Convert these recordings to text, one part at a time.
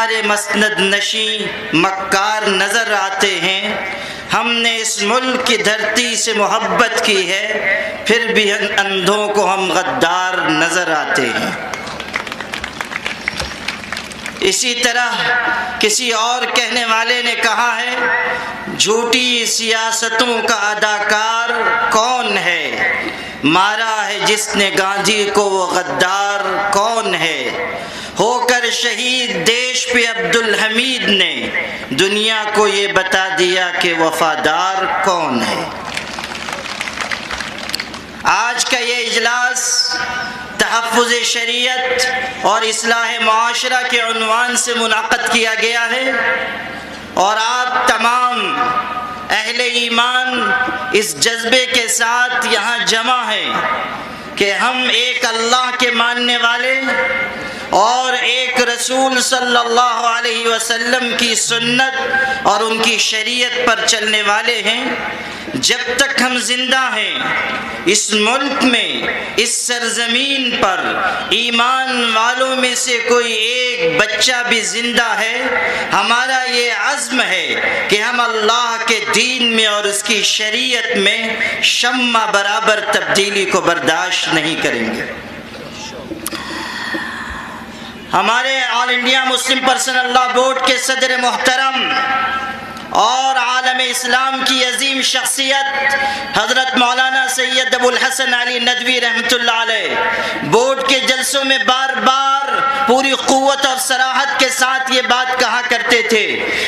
ہمارے مسند نشیں مکار نظر آتے ہیں۔ ہم نے اس ملک کی دھرتی سے محبت کی ہے، پھر بھی اندھوں کو ہم غدار نظر آتے ہیں۔ اسی طرح کسی اور کہنے والے نے کہا ہے، جھوٹی سیاستوں کا اداکار کون ہے؟ مارا ہے جس نے گاندھی کو وہ غدار کون ہے؟ ہو کر شہید دیش پہ عبدالحمید نے دنیا کو یہ بتا دیا کہ وفادار کون ہے۔ آج کا یہ اجلاس تحفظ شریعت اور اصلاح معاشرہ کے عنوان سے منعقد کیا گیا ہے، اور آپ تمام اہل ایمان اس جذبے کے ساتھ یہاں جمع ہیں کہ ہم ایک اللہ کے ماننے والے اور ایک رسول صلی اللہ علیہ وسلم کی سنت اور ان کی شریعت پر چلنے والے ہیں۔ جب تک ہم زندہ ہیں اس ملک میں، اس سرزمین پر ایمان والوں میں سے کوئی ایک بچہ بھی زندہ ہے، ہمارا یہ عزم ہے کہ ہم اللہ کے دین میں اور اس کی شریعت میں شمع برابر تبدیلی کو برداشت نہیں کریں گے۔ ہمارے all India Muslim personal law board کے صدر محترم اور عالم اسلام کی عظیم شخصیت حضرت مولانا سید ابو الحسن علی ندوی رحمۃ اللہ علیہ بورڈ کے جلسوں میں بار بار پوری قوت اور صراحت کے ساتھ یہ بات کہا کرتے تھے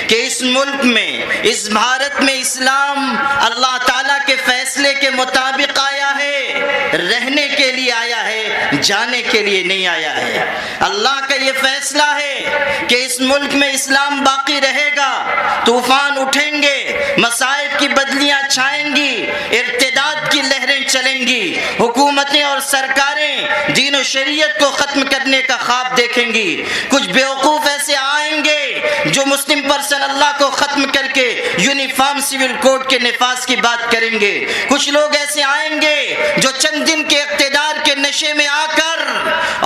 کہ اس ملک میں، اس بھارت میں اسلام اللہ تعالیٰ کے فیصلے کے مطابق آیا ہے، رہنے کے لیے آیا ہے، جانے کے لیے نہیں آیا ہے۔ اللہ کا یہ فیصلہ ہے کہ اس ملک میں اسلام باقی رہے گا، طوفان اٹھیں گے، مصائب کی بدلیاں چھائیں گی، ارتداد کی لہریں چلیں گی، حکومتیں اور سرکاریں دین و شریعت کو ختم کرنے کا خواب دیکھیں گی، کچھ بیوقوف ایسے آئیں گے جو مسلم پرسن اللہ کو ختم کر کے یونیفارم سول کوڈ کے نفاذ کی بات کریں گے، کچھ لوگ ایسے آئیں گے جو چند دن کے اقتدار کے نشے میں آ کر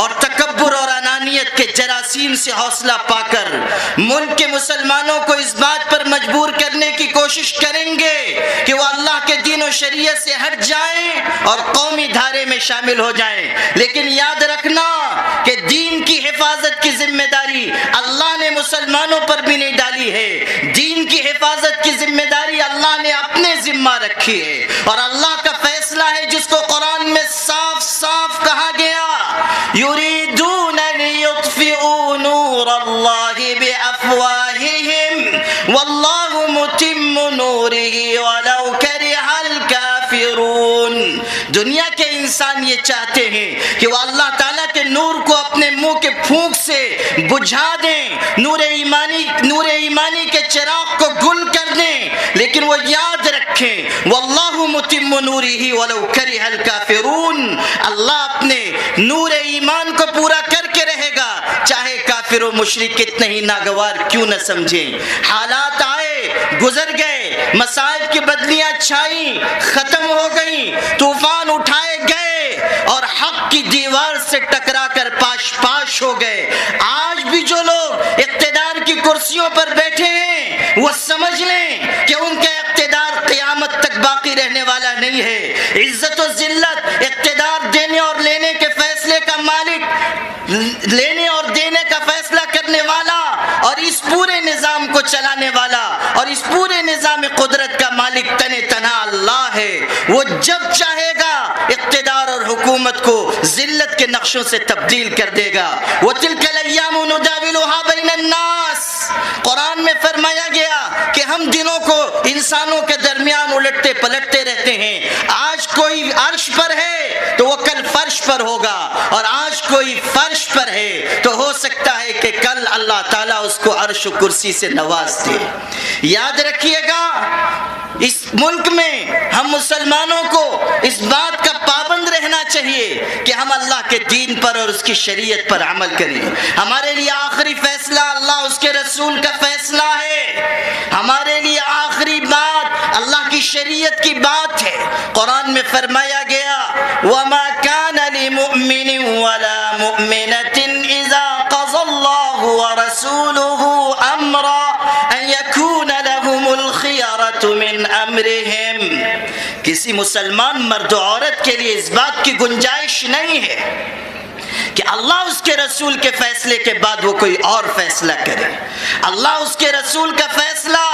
اور تکبر اور انانیت کے جراثیم سے حوصلہ پا کر ملک کے مسلمانوں کو اس بات پر مجبور کرنے کی کوشش کریں گے کہ وہ اللہ کے دین و شریعت سے ہٹ جائیں اور قومی دھارے میں شامل ہو جائیں۔ لیکن یاد رکھنا کہ دین کی حفاظت کی ذمہ داری اللہ نے مسلمانوں پر بھی نہیں ڈالی ہے، دین کی حفاظت کی ذمہ داری اللہ نے اپنے ذمہ رکھی ہے، اور اللہ کا فیصلہ ہے جس کو قرآن میں صاف صاف کہا گیا، یریدون لیطفئوا نور اللہ بافواہہم واللہ متم نورہ ولو کرہ الکافرون۔ دنیا کے انسان یہ چاہتے ہیں کہ وہ اللہ تعالیٰ کے نور کو اپنے منہ کے پھونک سے بجھا دیں، نور ایمانی کے چراغ کو گل کر دیں، لیکن وہ یاد رکھیں واللہ متم نورہ ولو کرہ الکافرون، اللہ اپنے نور ایمان کو پورا کر کے رہے گا، چاہے کافر و مشرک کتنے ہی ناگوار کیوں نہ سمجھیں۔ حالات آئے، گزر گئے، مصائب کی بدلیاں چھائیں، ختم ہو گئیں، طوفان اٹھائے گئے اور حق کی دیوار سے ٹکرا کر پاش پاش ہو گئے۔ آج بھی جو لوگ اقتدار کی کرسیوں پر بیٹھے ہیں وہ سمجھ لیں کہ ان کا اقتدار قیامت تک باقی رہنے والا نہیں ہے۔ عزت و ذلت، اقتدار دینے اور لینے کے فیصلے کا مالک، لینے اور دینے کا فیصلہ کرنے والا اور اس پورے نظام کو چلانے والا اور اس پورے نظام قدرت کا مالک تن تنہا اللہ ہے۔ وہ جب چاہے گا اقتدار اور حکومت کو ذلت کے نقشوں سے تبدیل کر دے گا۔ وَتِلْكَ الْأَيَّامُ نُدَاوِلُهَا بَيْنَ النَّاسِ، قرآن میں فرمایا گیا کہ ہم دنوں کو انسانوں کے درمیان الٹتے پلٹتے رہتے ہیں۔ آج کوئی عرش پر ہے تو وہ کل فرش پر ہوگا، اور آج کوئی فرش پر ہے تو ہو سکتا ہے کہ کل اللہ تعالیٰ اس کو عرش و کرسی سے نواز دے۔ یاد رکھیے گا اس ملک میں ہم مسلمانوں کو اس بات کا پابند رہنا چاہیے کہ ہم اللہ کے دین پر اور اس کی شریعت پر عمل کریں۔ ہمارے لیے آخری فیصلہ اللہ اس کے رسول کا فیصلہ ہے، ہمارے لیے آخری بات اللہ کی شریعت کی بات ہے۔ قرآن میں فرمایا گیا وَمَا كَانَ لِمُؤْمِنٍ وَلَا مُؤْمِنَةٍ إِذَا قَضَى اللَّهُ وَرَسُولُهُ امرہم، کسی مسلمان مرد و عورت کے لیے اس بات کی گنجائش نہیں ہے کہ اللہ اس کے رسول کے فیصلے کے بعد وہ کوئی اور فیصلہ کرے۔ اللہ اس کے رسول کا فیصلہ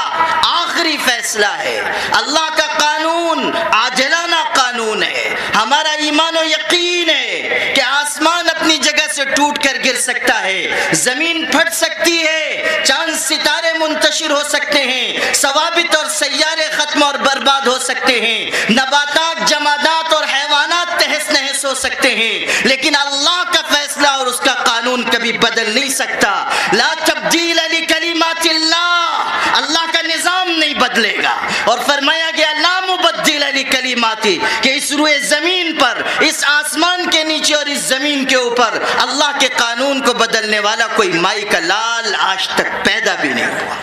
آخری فیصلہ ہے۔ اللہ کا قانون عادلانہ قانون ہے۔ ہمارا ایمان و یقین ہے کہ آسمان اپنی جگہ سے ٹوٹ کر گر سکتا ہے، زمین پھٹ سکتی ہے، چاند ستارے منتشر ہو سکتے ہیں، ثوابت اور سیارے ختم اور برباد ہو سکتے ہیں، نباتات، جمادات اور حیوانات تہس نہس ہو سکتے ہیں، لیکن اللہ کا فیصلہ اور اس کا قانون کبھی بدل نہیں سکتا۔ لا تبدیل لکلمات اللہ، اللہ کا نظام نہیں بدلے گا۔ اور فرمایا گیا لا مبدل لکلماتی، کہ اس روئے زمین پر، اس آسمان کے نیچے اور اس زمین کے اوپر اللہ کے قانون کو بدلنے والا کوئی مائی کا لال آج تک پیدا بھی نہیں ہوا۔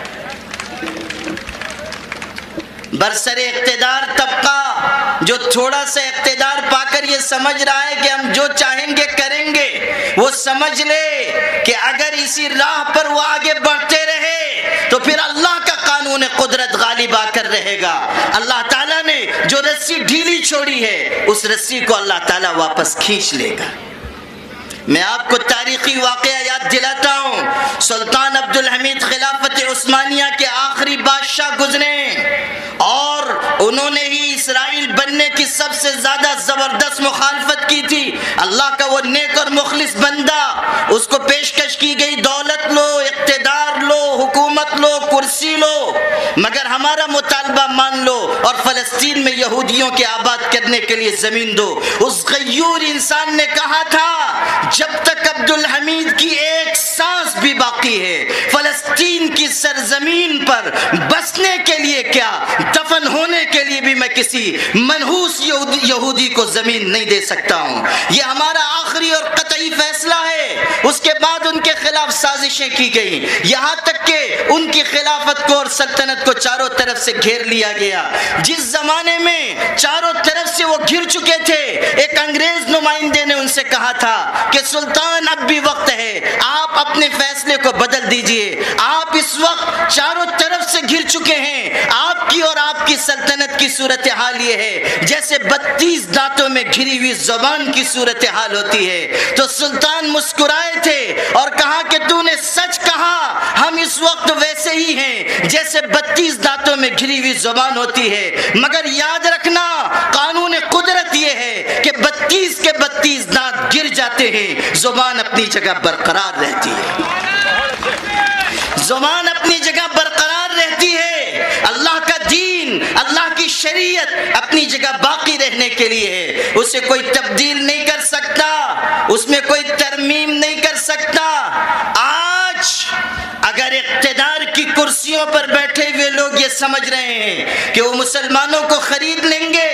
برسر اقتدار طبقہ جو تھوڑا سا اقتدار پا کر یہ سمجھ رہا ہے کہ ہم جو چاہیں گے کریں گے، وہ سمجھ لے کہ اگر اسی راہ پر وہ آگے بڑھتے رہے تو پھر اللہ کا قانون قدرت غالب آ کر رہے گا۔ اللہ تعالیٰ نے جو رسی ڈھیلی چھوڑی ہے اس رسی کو اللہ تعالیٰ واپس کھینچ لے گا۔ میں آپ کو تاریخی واقعہ یاد دلاتا ہوں۔ سلطان عبدالحمید خلافت عثمانیہ کے آخری بادشاہ گزرے اور انہوں نے ہی اسرائیل بننے کی سب سے زیادہ زبردست مخالفت کی تھی۔ اللہ کا وہ نیک اور مخلص بندہ، اس کو پیشکش کی گئی دولت لو، اقتدار لو، حکومت لو، کرسی لو، مگر ہمارا مطالبہ مان لو اور فلسطین میں یہودیوں کے آباد کرنے کے لیے زمین دو۔ اس غیور انسان نے کہا تھا جب تک عبدالحمید کی ایک سانس بھی باقی ہے، فلسطین کی سرزمین پر بسنے کے لیے کیا، دفن ہونے کے لیے بھی میں کسی منحوس یہودی کو زمین نہیں دے سکتا ہوں۔ یہ ہمارا آخری اور قطعی فیصلہ ہے۔ اس کے بعد ان کے خلاف سازشیں کی گئیں، یہاں تک کہ ان کی خلافت کو اور سلطنت کو چاروں طرف سے گھیر لیا گیا۔ جس زمانے میں چاروں طرف سے وہ گھر چکے تھے، ایک انگریز نمائندے نے ان سے کہا تھا کہ سلطان اب بھی وقت ہے، آپ اپنے فیصلے کو بدل دیجئے۔ آپ اس وقت چاروں طرف سے گھر چکے ہیں، آپ کی اور آپ کی سلطنت کی صورتحال یہ ہے جیسے 32 دانتوں میں گھری ہوئی زبان کی صورتحال ہوتی ہے۔ تو سلطان مسکرائے تھے اور کہا کہ تو نے سچ کہا، ہم اس وقت ویسے ہی ہیں جیسے 32 دانتوں میں گھری ہوئی زبان ہوتی ہے، مگر یاد رکھنا قانون قدرت یہ ہے کہ 32 کے 32 دانت گر جاتے ہیں، زبان اپنی جگہ برقرار رہتی ہے، زبان اپنی جگہ برقرار رہتی ہے۔ اللہ کا دین، اللہ کی شریعت اپنی جگہ باقی رہنے کے لیے ہے، اسے کوئی تبدیل نہیں کر سکتا، اس میں کوئی ترمیم نہیں کر سکتا۔ آج اگر اقتدار کی کرسیوں پر بیٹھے ہوئے لوگ یہ سمجھ رہے ہیں کہ وہ مسلمانوں کو خرید لیں گے،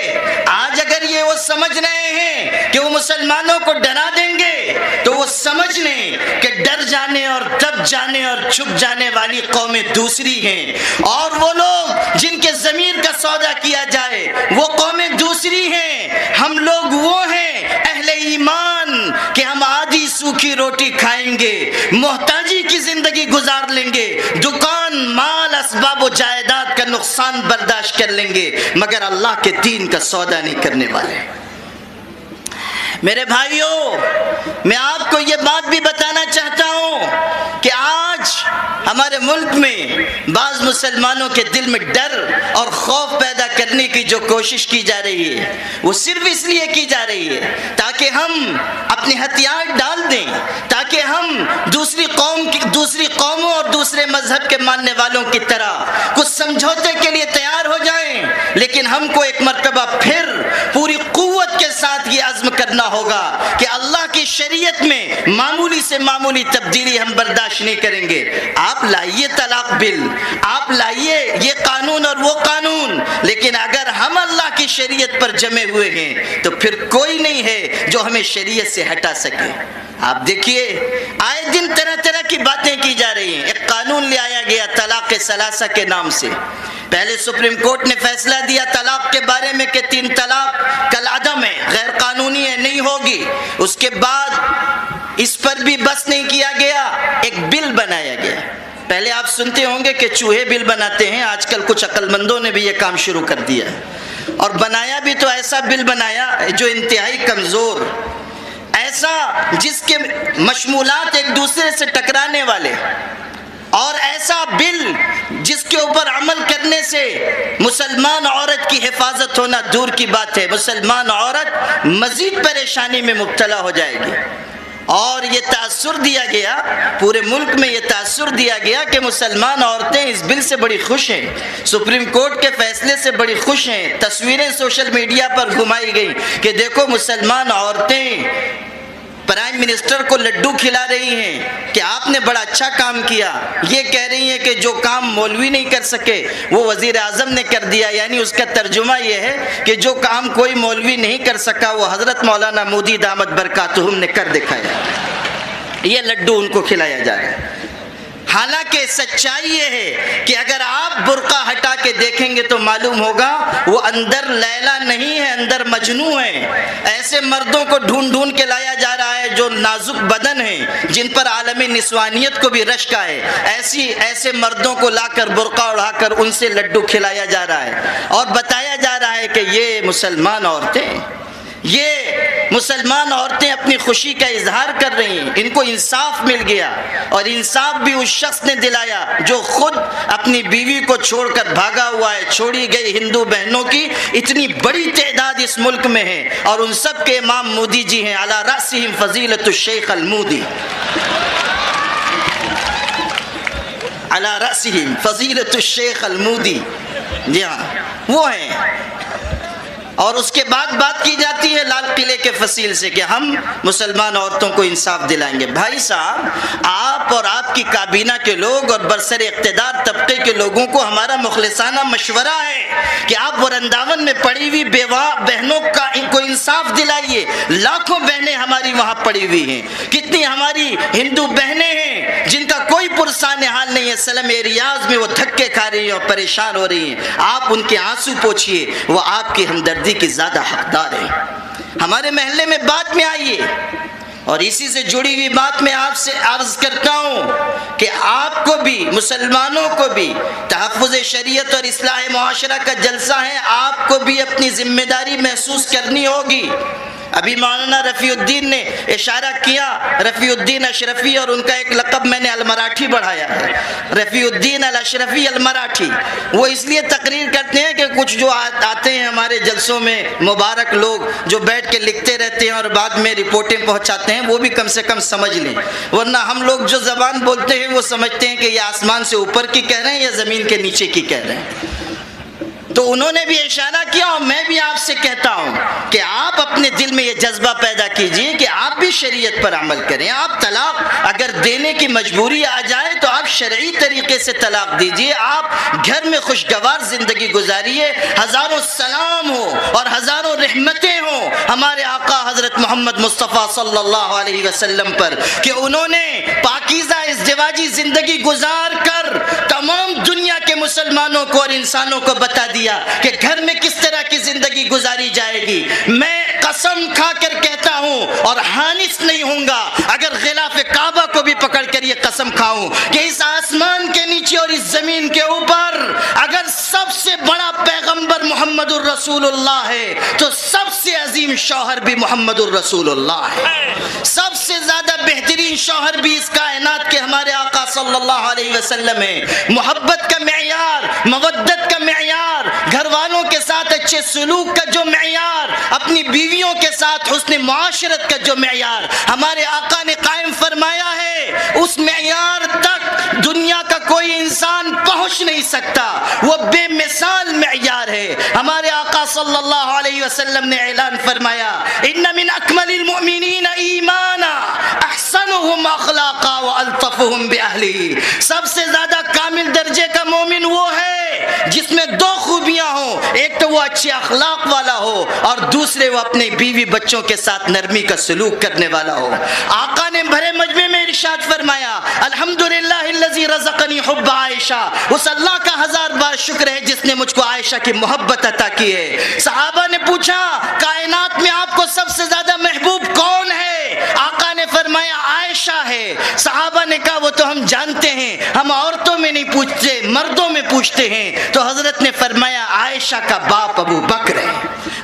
آج اگر یہ وہ سمجھ رہے ہیں کہ وہ مسلمانوں کو ڈرا دیں گے، تو وہ سمجھ لیں کہ ڈر جانے اور دب جانے اور چھپ جانے والی قومیں دوسری ہیں، اور وہ لوگ جن کے ضمیر کا سودا کیا جائے وہ قومیں دوسری ہیں۔ ہم لوگ وہ ہیں اہل ایمان کہ ہم آدھی سوکھی روٹی کھائیں گے، محتاجی کی زندگی گزار لیں گے، دکان، مال، اسباب و جائیداد کا نقصان برداشت کر لیں گے، مگر اللہ کے دین کا سودا نہیں کرنے والے۔ میرے بھائیوں، میں آپ کو یہ بات بھی بتانا چاہتا ہوں کہ آج ہمارے ملک میں بعض مسلمانوں کے دل میں ڈر اور خوف پیدا کرنے کی جو کوشش کی جا رہی ہے وہ صرف اس لیے کی جا رہی ہے تاکہ ہم اپنے ہتھیار ڈال دیں، تاکہ ہم دوسری قوموں اور دوسرے مذہب کے ماننے والوں کی طرح کچھ سمجھوتے کے لیے تیار ہو جائیں۔ لیکن ہم کو ایک مرتبہ پھر پوری قوت کے ساتھ یہ عزم کرنا ہوگا کہ اللہ کی شریعت میں معمولی سے معمولی تبدیلی ہم برداشت نہیں کریں گے۔ آپ لائیے طلاق بل، آپ لائیے یہ قانون اور وہ قانون، لیکن اگر ہم اللہ کی شریعت پر جمے ہوئے ہیں تو پھر کوئی نہیں ہے جو ہمیں شریعت سے ہٹا سکے۔ آپ دیکھیے آئے دن طرح طرح کی باتیں کی جا رہی ہیں۔ ایک قانون لے آیا گیا طلاق ثلاثہ کے نام سے۔ پہلے سپریم کورٹ نے فیصلہ دیا طلاق کے بارے میں کہ 3 طلاق کالعدم ہے، غیر قانونی ہے، نہیں ہوگی۔ اس کے بعد اس پر بھی بس نہیں کیا گیا، ایک بل بنایا گیا پہلے آپ سنتے ہوں گے کہ چوہے بل بناتے ہیں، آج کل کچھ عقل مندوں نے بھی یہ کام شروع کر دیا ہے، اور بنایا بھی تو ایسا بل بنایا جو انتہائی کمزور، ایسا جس کے مشمولات ایک دوسرے سے ٹکرانے والے، اور ایسا بل جس کے اوپر عمل کرنے سے مسلمان عورت کی حفاظت ہونا دور کی بات ہے، مسلمان عورت مزید پریشانی میں مبتلا ہو جائے گی۔ اور یہ تاثر دیا گیا، پورے ملک میں یہ تاثر دیا گیا کہ مسلمان عورتیں اس بل سے بڑی خوش ہیں، سپریم کورٹ کے فیصلے سے بڑی خوش ہیں، تصویریں سوشل میڈیا پر گھمائی گئی کہ دیکھو مسلمان عورتیں پرائم منسٹر کو لڈو کھلا رہی ہیں کہ آپ نے بڑا اچھا کام کیا، یہ کہہ رہی ہیں کہ جو کام مولوی نہیں کر سکے وہ وزیر اعظم نے کر دیا، یعنی اس کا ترجمہ یہ ہے کہ جو کام کوئی مولوی نہیں کر سکا وہ حضرت مولانا مودی دامت برکاتہم نے کر دکھایا، یہ لڈو ان کو کھلایا جا رہا ہے۔ حالانکہ سچائی یہ ہے کہ اگر آپ برقع ہٹا کے دیکھیں گے تو معلوم ہوگا وہ اندر لیلا نہیں ہے، اندر مجنوں ہے۔ ایسے مردوں کو ڈھونڈ ڈھونڈ کے لایا جا رہا ہے جو نازک بدن ہیں، جن پر عالمی نسوانیت کو بھی رشکا ہے، ایسے مردوں کو لا کر برقع اڑا کر ان سے لڈو کھلایا جا رہا ہے، اور بتایا جا رہا ہے کہ یہ مسلمان عورتیں، یہ مسلمان عورتیں اپنی خوشی کا اظہار کر رہی ہیں، ان کو انصاف مل گیا، اور انصاف بھی اس شخص نے دلایا جو خود اپنی بیوی کو چھوڑ کر بھاگا ہوا ہے۔ چھوڑی گئی ہندو بہنوں کی اتنی بڑی تعداد اس ملک میں ہے، اور ان سب کے امام مودی جی ہیں، علی رأسہم فضیلۃ الشیخ المودی، علی رأسہم فضیلۃ الشیخ المودی، جی ہاں وہ ہیں۔ اور اس کے بعد بات کی جاتی ہے لال قلعے کے فصیل سے کہ ہم مسلمان عورتوں کو انصاف دلائیں گے۔ بھائی صاحب، آپ اور آپ کی کابینہ کے لوگ اور برسر اقتدار طبقے کے لوگوں کو ہمارا مخلصانہ مشورہ ہے کہ آپ ورنداون میں پڑی ہوئی بیوہ بہنوں کا ان کو انصاف دلائیے۔ لاکھوں بہنیں ہماری وہاں پڑی ہوئی ہیں، کتنی ہماری ہندو بہنیں ہیں جن کا کوئی پرسان حال نہیں ہے، سلم ریاض میں وہ دھکے کھا رہی ہیں اور پریشان ہو رہی ہیں، آپ ان کے آنسو پوچھئے، وہ آپ کی ہمدردی کی زیادہ حقدار ہے۔ ہمارے محلے میں بات میں آئیے، اور اسی سے جڑی ہوئی بات میں آپ سے عرض کرتا ہوں کہ آپ کو بھی، مسلمانوں کو بھی تحفظ شریعت اور اصلاح معاشرہ کا جلسہ ہے، آپ کو بھی اپنی ذمہ داری محسوس کرنی ہوگی۔ ابھی مولانا رفیع الدین نے اشارہ کیا، رفیع الدین اشرفی، اور ان کا ایک لقب میں نے المراٹھی بڑھایا ہے، رفیع الدین الاشرفی المراٹھی۔ وہ اس لیے تقریر کرتے ہیں کہ کچھ جو آتے ہیں ہمارے جلسوں میں مبارک لوگ جو بیٹھ کے لکھتے رہتے ہیں اور بعد میں رپورٹیں پہنچاتے ہیں، وہ بھی کم سے کم سمجھ لیں، ورنہ ہم لوگ جو زبان بولتے ہیں وہ سمجھتے ہیں کہ یہ آسمان سے اوپر کی کہہ رہے ہیں یا زمین کے نیچے کی کہہ رہے ہیں۔ تو انہوں نے بھی اشارہ کیا، اور میں بھی آپ سے کہتا ہوں کہ آپ اپنے دل میں یہ جذبہ پیدا کیجئے کہ آپ بھی شریعت پر عمل کریں۔ آپ طلاق اگر دینے کی مجبوری آ جائے تو آپ شرعی طریقے سے طلاق دیجئے، آپ گھر میں خوشگوار زندگی گزاریے، ہزاروں سلام ہو اور ہزاروں رحمتیں ہوں ہمارے آقا حضرت محمد مصطفیٰ صلی اللہ علیہ وسلم پر کہ انہوں نے پاکیزہ ازدواجی زندگی گزار کر تمام دنیا کے مسلمانوں کو اور انسانوں کو بتا دیا کہ گھر میں کس طرح کی زندگی گزاری جائے گی۔ میں قسم کھا کر کہتا ہوں اور حانث نہیں ہوں گا اگر غلاف کعبہ کو بھی پکڑ کر یہ قسم کھاؤں کہ اس آسمان کے نیچے اور اس زمین کے اوپر اگر سب سے بڑا پیغمبر محمد الرسول اللہ ہے تو سب سے عظیم شوہر بھی محمد الرسول اللہ ہے، سب سے زیادہ بہترین شوہر بھی اس کائنات کے ہمارے آقا صلی اللہ علیہ وسلم ہے۔ محبت کا معیار، مودت کا معیار، گھر والوں کے ساتھ اچھے سلوک کا جو معیار، اپنی بیویوں کے ساتھ حسن معاشرت کا جو معیار ہمارے آقا نے قائم فرمایا ہے، اس معیار تک دنیا کا کوئی انسان پہنچ نہیں سکتا، وہ بے مثال معیار ہے۔ ہمارے آقا صلی اللہ علیہ وسلم نے اعلان فرمایا، ان من اکمل المؤمنین ایمانا احسنهم اخلاقا والطفهم باہلہ، سب سے زیادہ کامل درجے کا مومن وہ ہے جس میں دو خوبیاں ہوں، ایک تو وہ اچھے اخلاق والا ہو اور دوسرے وہ اپنے بیوی بچوں کے ساتھ نرمی کا سلوک کرنے والا ہو۔ آقا نے بھرے مجمع میں ارشاد فرمایا، الحمدللہ الذی رزقنی حب عائشہ، اس اللہ کا ہزار بار شکر ہے جس نے مجھ کو عائشہ کی محبت عطا کی ہے۔ صحابہ نے پوچھا، کائنات میں آپ کو سب سے زیادہ محبوب کون ہے؟ آقا نے فرمایا، عائشہ عائشہ ہے۔ صحابہ نے کہا وہ تو ہم جانتے ہیں، ہم عورتوں میں نہیں پوچھتے، مردوں میں پوچھتے ہیں۔ تو حضرت نے فرمایا عائشہ کا باپ ابو بکر ہے،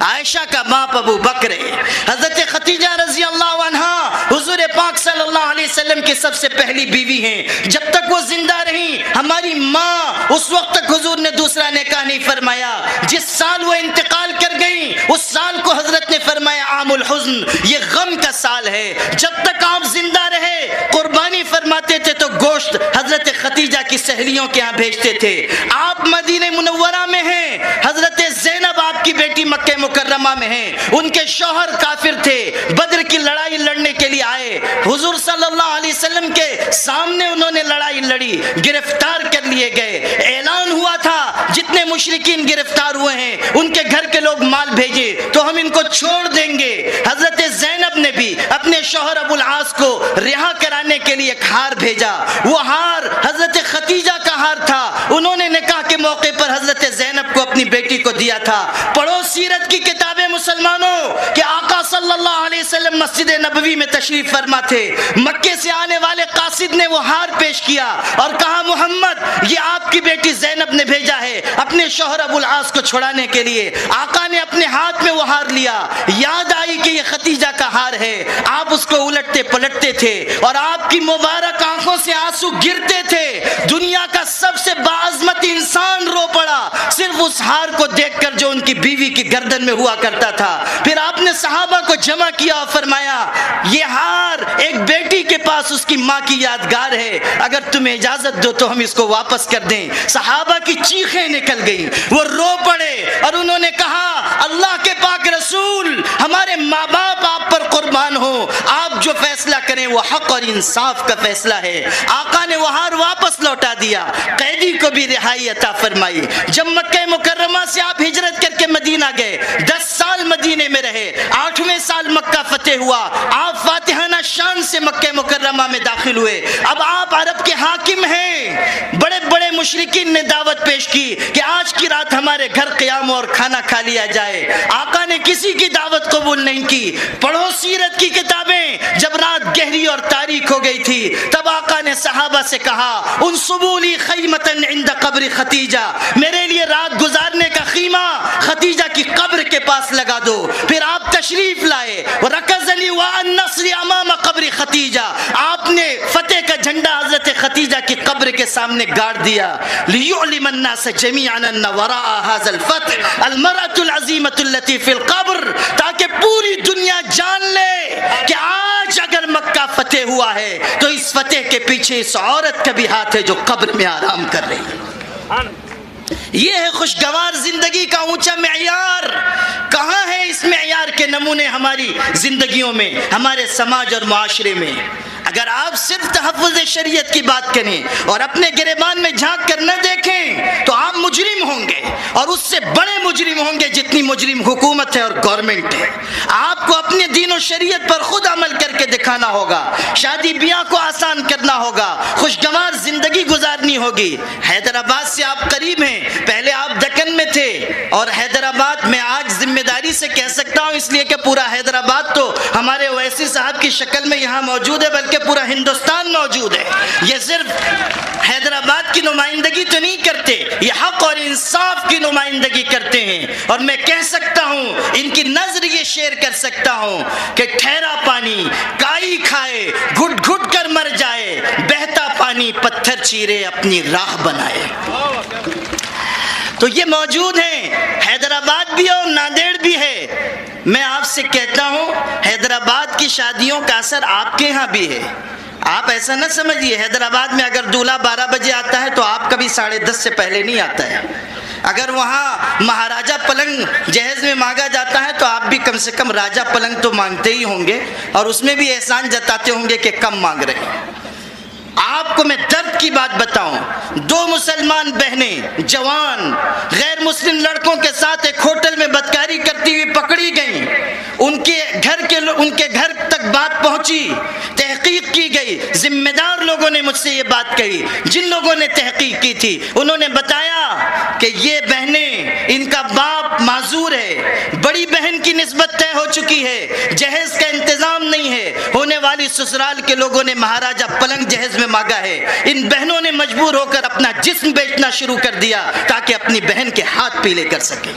عائشہ کا باپ ابو بکر ہے۔ حضرت خدیجہ رضی اللہ عنہا حضور پاک صلی اللہ علیہ وسلم کی سب سے پہلی بیوی ہیں۔ جب تک وہ زندہ رہی ہماری ماں، اس وقت تک حضور نے دوسرا نکاح نہیں فرمایا۔ جس سال وہ انتقال کر گئی اس سال کو حضرت نے فرمایا عام الحزن، یہ غم کا سال ہے۔ جب تک آپ زندہ رہے قربانی فرماتے تھے تو گوشت حضرت خدیجہ کی سہیلیوں کے ہاں بھیجتے تھے۔ آپ مدینہ منورہ میں ہیں، حضرت زینب آپ کی بیٹی مکہ مکرمہ میں ہیں، ان کے شوہر کافر تھے، بدر کی لڑائی لڑنے کے لیے آئے، حضور صلی اللہ علیہ وسلم کے سامنے انہوں نے لڑائی لڑی، گرفتار کر لیے گئے۔ اعلان ہوا تھا جتنے مشرکین گرفتار ہوئے ہیں ان کے گھر کے لوگ مال بھیجے تو ہم ان کو چھوڑ دیں گے۔ حضرت زینب نے بھی اپنے شوہر ابو العاص کو رہا کرانے کے لیے ایک ہار بھیجا، وہ ہار حضرت خدیجہ کا ہار تھا، انہوں نے نکاح کے موقع پر حضرت زینب کو اپنی بیٹی کو دیا تھا۔ پڑھو سیرت کی کتابیں مسلمانوں کہ آقا صلی اللہ علیہ وسلم مسجد نبوی میں تشریف فرما تھے، مکے سے آنے والے قاصد نے وہ ہار پیش کیا اور کہا محمد یہ آپ کی بیٹی زینب نے بھیجا ہے اپنے شوہر ابو العاص کو چھڑانے کے لیے۔ آقا نے اپنے ہاتھ میں وہ ہار لیا، یاد آئی کہ یہ خدیجہ کا ہار ہے، آپ اس کو الٹتے پلٹتے تھے اور آپ کی مبارک آنکھوں سے آنسو گرتے تھے۔ دنیا کا سب سے باعظمت انسان رو پڑا صرف اس ہار کو دیکھ کر جو ان کی بیوی کی گردن میں ہوا کرتا تھا۔ پھر آپ نے صحابہ کو جمع کیا اور فرمایا یہ ہار ایک بیٹی کے پاس اس کی ماں کی یادگار ہے، اگر تمہیں اجازت دو تو ہم اس کو واپس کر دیں۔ صحابہ کی چیخیں نکل گئی، وہ رو پڑے اور انہوں نے کہا اللہ کے پاک رسول ہمارے ماں باپ آپ پر قربان ہو، آپ جو فیصلہ کریں وہ حق اور انصاف کا فیصلہ ہے۔ آقا نے وہ ہار واپس لوٹا دیا، قیدی کو بھی رہائی عطا فرمائی۔ جب مکہ مکرمہ سے آپ ہجرت کر کے مدینہ گئے، 10 سال مدینے میں رہے، 8ویں سال مکہ فتح ہوا، آپ فاتحانہ شان سے مکہ مکرمہ میں داخل ہوئے۔ اب آپ عرب کے حاکم ہیں، بڑے بڑے مشرکین نے دعوت پیش کی کہ آج کی رات ہمارے گھر قیام اور کھانا کھا لیا جائے، آقا نے کسی کی دعوت قبول نہیں کی۔ پڑھو سیرت کی کتابیں، جب رات گہری اور تاریک ہو گئی تھی تب آقا نے صحابہ سے کہا انصبوا لی خیمۃ عند قبر خدیجہ، میرے لیے رات گزارنے کا خیمہ خدیجہ کی قبر کے پاس لگا دو۔ پھر آپ تشریف لائے، رکز لواء النصر امام قبر خدیجہ، آپ نے فتح کا جھنڈا حضرت خدیجہ کی قبر کے سامنے گاڑ دیا۔ لیعلم الناس جميعا ان وراء هذا الفتح المرأة العظیمة التي في القبر، تاکہ پوری دنیا جان لے کہ آج اگر مکہ فتح ہوا ہے تو اس فتح کے پیچھے اس عورت کا بھی ہاتھ ہے جو قبر میں آرام کر رہی ہے۔ یہ ہے خوشگوار زندگی کا اونچا معیار۔ کہاں ہے اس معیار کے نمونے ہماری زندگیوں میں، ہمارے سماج اور معاشرے میں؟ اگر آپ صرف تحفظ شریعت کی بات کریں اور اپنے گریبان میں جھانک کر نہ دیکھیں تو آپ مجرم ہوں گے، اور اس سے بڑے مجرم ہوں گے جتنی مجرم حکومت ہے اور گورنمنٹ ہے۔ آپ کو اپنے دین و شریعت پر خود عمل کر کے دکھانا ہوگا، شادی بیاہ کو آسان کرنا ہوگا، خوشگوار زندگی گزارنی ہوگی۔ حیدرآباد سے آپ قریب ہیں، پہلے آپ دکن میں تھے، اور حیدرآباد میں آج ذمہ داری سے کہہ سکتا ہوں اس لیے کہ پورا حیدرآباد تو ہمارے اویسی صاحب کی شکل میں یہاں موجود ہے، بلکہ پورا ہندوستان موجود ہے۔ یہ صرف حیدرآباد کی نمائندگی تو نہیں کرتے، یہ حق اور انصاف کی نمائندگی کرتے ہیں۔ اور میں کہہ سکتا ہوں، ان کی نظر یہ شیئر کر سکتا ہوں کہ ٹھہرا پانی کائی کھائے، گھٹ گھٹ کر مر جائے، بہتا پانی پتھر چیرے اپنی راہ بنائے۔ تو یہ موجود ہیں، حیدرآباد بھی ہے اور ناندیڑ بھی ہے۔ میں آپ سے کہتا ہوں حیدرآباد کی شادیوں کا اثر آپ کے ہاں بھی ہے۔ آپ ایسا نہ سمجھیے حیدرآباد میں اگر دولہا 12 بجے آتا ہے تو آپ کبھی 10:30 سے پہلے نہیں آتا ہے۔ اگر وہاں مہاراجہ پلنگ جہیز میں مانگا جاتا ہے تو آپ بھی کم سے کم راجہ پلنگ تو مانگتے ہی ہوں گے، اور اس میں بھی احسان جتاتے ہوں گے کہ کم مانگ رہے ہیں۔ آپ کو میں درد کی بات بتاؤں، 2 مسلمان بہنیں جوان غیر مسلم لڑکوں کے ساتھ ایک ہوٹل میں بدکاری کرتی ہوئی پکڑی گئیں۔ ان کے گھر تک بات پہنچی، تحقیق کی گئی، ذمہ دار لوگوں نے مجھ سے یہ بات کہی، جن لوگوں نے تحقیق کی تھی انہوں نے بتایا کہ یہ بہنیں، ان کا باپ معذور ہے، بڑی بہن کی نسبت طے ہو چکی ہے، جہیز کا انتظام نہیں ہے، ہونے والی سسرال کے لوگوں نے مہاراجہ پلنگ جہیز میں مانگا ہے، ان بہنوں نے مجبور ہو کر اپنا جسم بیچنا شروع کر دیا تاکہ اپنی بہن کے ہاتھ پیلے کر سکیں۔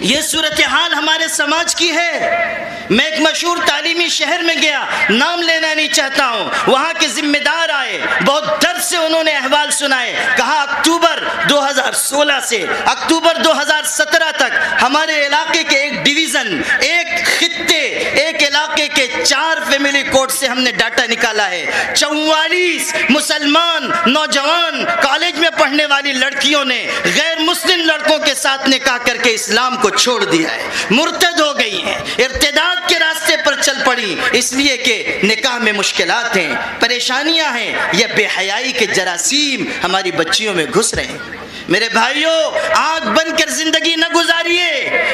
یہ صورتحال ہمارے سماج کی ہے۔ میں ایک مشہور تعلیمی شہر میں گیا، نام لینا نہیں چاہتا ہوں، وہاں کے ذمہ دار آئے، بہت درد سے انہوں نے احوال سنائے، کہا اکتوبر 2016 سے اکتوبر 2017 تک ہمارے علاقے کے ایک ڈویژن، ایک خطے، ایک علاقے کے 4 فیملی کورٹ سے ہم نے ڈاٹا نکالا ہے، 44 مسلمان نوجوان کالج میں پڑھنے والی لڑکیوں نے غیر مسلم لڑکوں کے ساتھ نکاح کر کے اسلام کو چھوڑ دیا ہے، مرتد ہو گئی ہیں، ارتداد کے راستے پر چل پڑی، اس لیے کہ نکاح میں مشکلات ہیں، پریشانیاں ہیں، یا بے حیائی کے جراثیم ہماری بچیوں میں گھس رہے ہیں۔ میرے بھائیوں، آنکھ بن کر زندگی نہ گزاریے،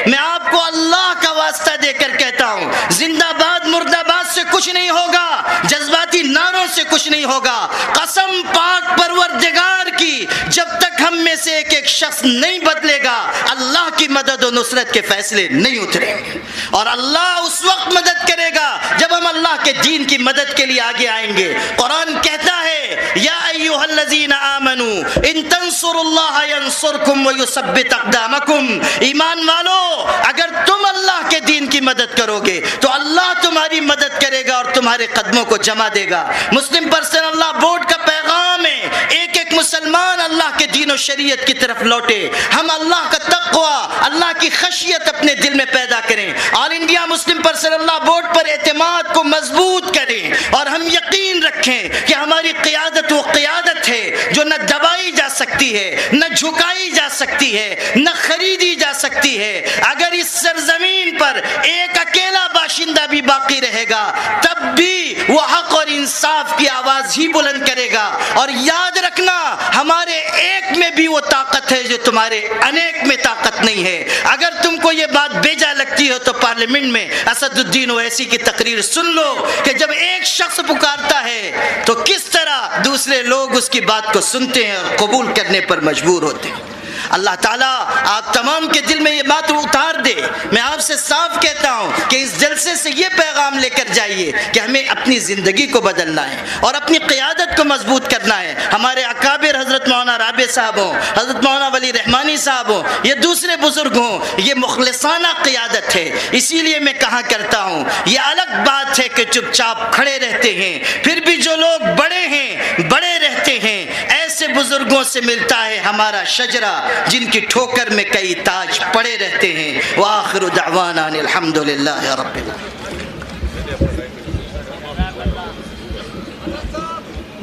میں آپ کو اللہ کا واسطہ دے کر کہتا ہوں، زندہ باد مرد آباد سے کچھ نہیں ہوگا، جذباتی نعروں سے کچھ نہیں ہوگا، قسم پاک پروردگار کی، جب تک ہم میں سے ایک ایک شخص نہیں بدلے گا، اللہ کی مدد و نصرت کے فیصلے نہیں اتریں گے، اور اللہ اس وقت مدد کرے گا جب ہم اللہ کے دین کی مدد کے لیے آگے آئیں گے۔ قرآن کہتا ہے، یا ایھا الذین آمنوا ان تنصروا اللہ ینصرکم ویثبت اقدامکم، ایمان والو اگر تم اللہ کے دین کی مدد کرو گے تو اللہ تمہاری مدد کرے گا اور تمہارے قدموں کو جمع دے گا۔ مسلم پرسنل لا بورڈ کا پیغام ہے، ایک ایک مسلمان اللہ کے دین و شریعت کی طرف لوٹے، ہم اللہ کا تقوی، اللہ کی خشیت اپنے دل میں پیدا کریں، آل انڈیا مسلم پرسنل لا بورڈ پر اعتماد کو مضبوط کریں، اور ہم یقین رکھیں کہ ہماری قیادت وہ قیادت ہے جو نہ دبائی جا سکتی ہے، نہ جھکائی جا سکتی ہے، نہ خریدی جا سکتی ہے۔ اگر اس سرزمین پر ایک اکیلا باشندہ بھی باقی رہے گا تب بھی وہ حق اور انصاف کی آواز ہی بلند کرے گا، اور یاد رکھنا ہمارے ایک میں بھی وہ طاقت ہے جو تمہارے انیک میں طاقت نہیں ہے۔ اگر تم کو یہ بات بیجا لگتی ہو تو پارلیمنٹ میں اسد الدین اویسی کی تقریر سن لو کہ جب ایک شخص پکارتا ہے تو کس طرح دوسرے لوگ اس کی بات کو سنتے ہیں اور قبول کرنے پر مجبور ہوتے ہیں۔ اللہ تعالیٰ آپ تمام کے دل میں یہ بات اتار دے۔ میں آپ سے صاف کہتا ہوں کہ اس جلسے سے یہ پیغام لے کر جائیے کہ ہمیں اپنی زندگی کو بدلنا ہے اور اپنی قیادت کو مضبوط کرنا ہے۔ ہمارے اکابر حضرت مولانا رابع صاحب ہوں، حضرت مولانا ولی رحمانی صاحب ہوں، یہ دوسرے بزرگ ہوں، یہ مخلصانہ قیادت ہے۔ اسی لیے میں کہا کرتا ہوں، یہ الگ بات ہے کہ چپ چاپ کھڑے رہتے ہیں، پھر بھی جو لوگ بڑے ہیں، بڑے رہتے ہیں، ایسے بزرگوں سے ملتا ہے ہمارا شجرہ جن کی ٹھوکر میں کئی تاج پڑے رہتے ہیں۔ وآخر دعوانا الحمدللہ رب العالمین۔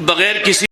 بغیر کسی